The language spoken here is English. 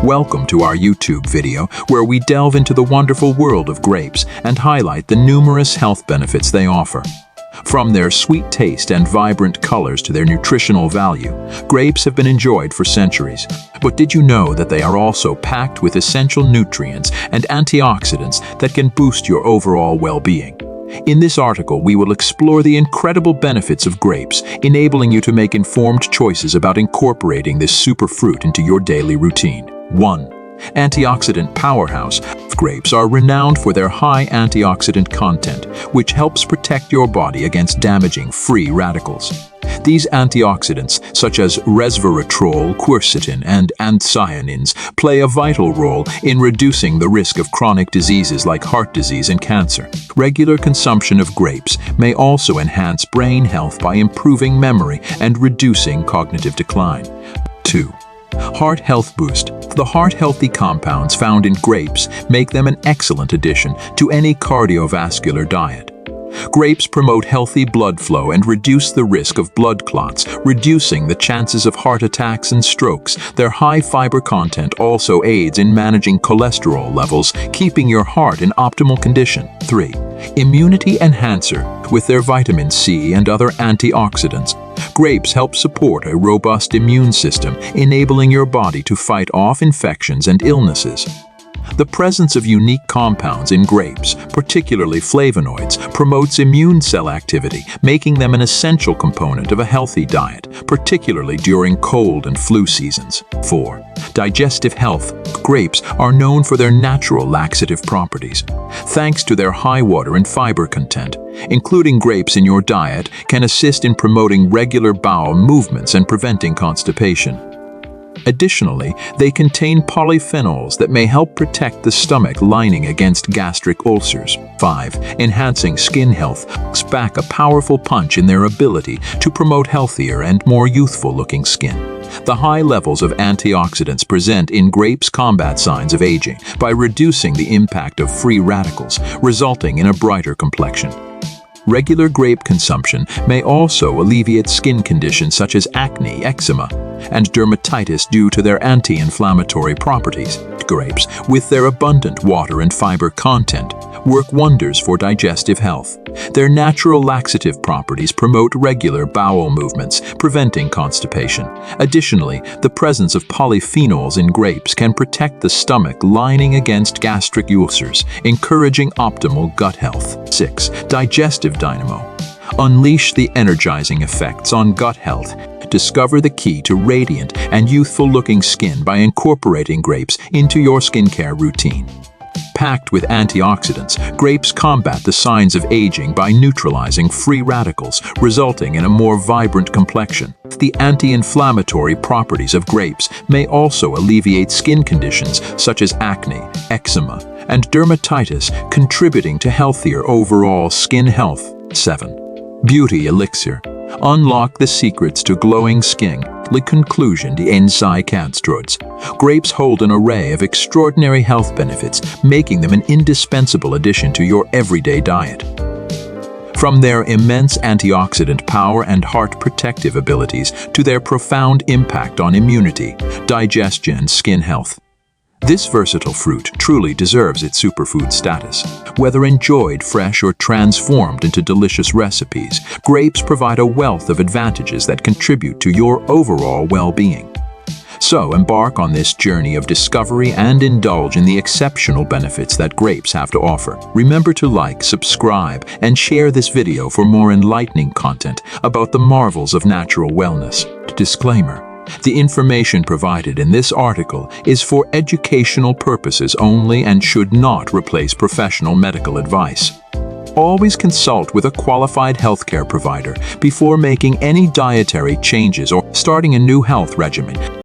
Welcome to our YouTube video where we delve into the wonderful world of grapes and highlight the numerous health benefits they offer. From their sweet taste and vibrant colors to their nutritional value, grapes have been enjoyed for centuries. But did you know that they are also packed with essential nutrients and antioxidants that can boost your overall well-being? In this article, we will explore the incredible benefits of grapes, enabling you to make informed choices about incorporating this superfruit into your daily routine. 1. Antioxidant powerhouse. Grapes are renowned for their high antioxidant content, which helps protect your body against damaging free radicals. These antioxidants, such as resveratrol, quercetin, and anthocyanins, play a vital role in reducing the risk of chronic diseases like heart disease and cancer. Regular consumption of grapes may also enhance brain health by improving memory and reducing cognitive decline. 2. Heart health boost. The heart-healthy compounds found in grapes make them an excellent addition to any cardiovascular diet. Grapes promote healthy blood flow and reduce the risk of blood clots, reducing the chances of heart attacks and strokes. Their high fiber content also aids in managing cholesterol levels, keeping your heart in optimal condition. 3. Immunity enhancer. With their vitamin C and other antioxidants, grapes help support a robust immune system, enabling your body to fight off infections and illnesses. The presence of unique compounds in grapes, particularly flavonoids, promotes immune cell activity, making them an essential component of a healthy diet, particularly during cold and flu seasons. 4. Digestive health. Grapes are known for their natural laxative properties. Thanks to their high water and fiber content, including grapes in your diet can assist in promoting regular bowel movements and preventing constipation. Additionally, they contain polyphenols that may help protect the stomach lining against gastric ulcers. 5. Enhancing skin health. Grapes pack a powerful punch in their ability to promote healthier and more youthful-looking skin. The high levels of antioxidants present in grapes combat signs of aging by reducing the impact of free radicals, resulting in a brighter complexion. Regular grape consumption may also alleviate skin conditions such as acne, eczema, and dermatitis due to their anti-inflammatory properties. Grapes, with their abundant water and fiber content, work wonders for digestive health. Their natural laxative properties promote regular bowel movements, preventing constipation. Additionally, the presence of polyphenols in grapes can protect the stomach lining against gastric ulcers, encouraging optimal gut health. 6. Digestive dynamo. Unleash the energizing effects on gut health. Discover the key to radiant and youthful-looking skin by incorporating grapes into your skincare routine. Packed with antioxidants, grapes combat the signs of aging by neutralizing free radicals, resulting in a more vibrant complexion. The anti-inflammatory properties of grapes may also alleviate skin conditions such as acne, eczema, and dermatitis, contributing to healthier overall skin health. 7. Beauty elixir. Unlock the secrets to glowing skin. The conclusion, the antioxidants. Grapes hold an array of extraordinary health benefits, making them an indispensable addition to your everyday diet. From their immense antioxidant power and heart protective abilities to their profound impact on immunity, digestion, and skin health, this versatile fruit truly deserves its superfood status. Whether enjoyed fresh or transformed into delicious recipes, grapes provide a wealth of advantages that contribute to your overall well-being. So embark on this journey of discovery and indulge in the exceptional benefits that grapes have to offer. Remember to like, subscribe, and share this video for more enlightening content about the marvels of natural wellness. Disclaimer: the information provided in this article is for educational purposes only and should not replace professional medical advice. Always consult with a qualified healthcare provider before making any dietary changes or starting a new health regimen.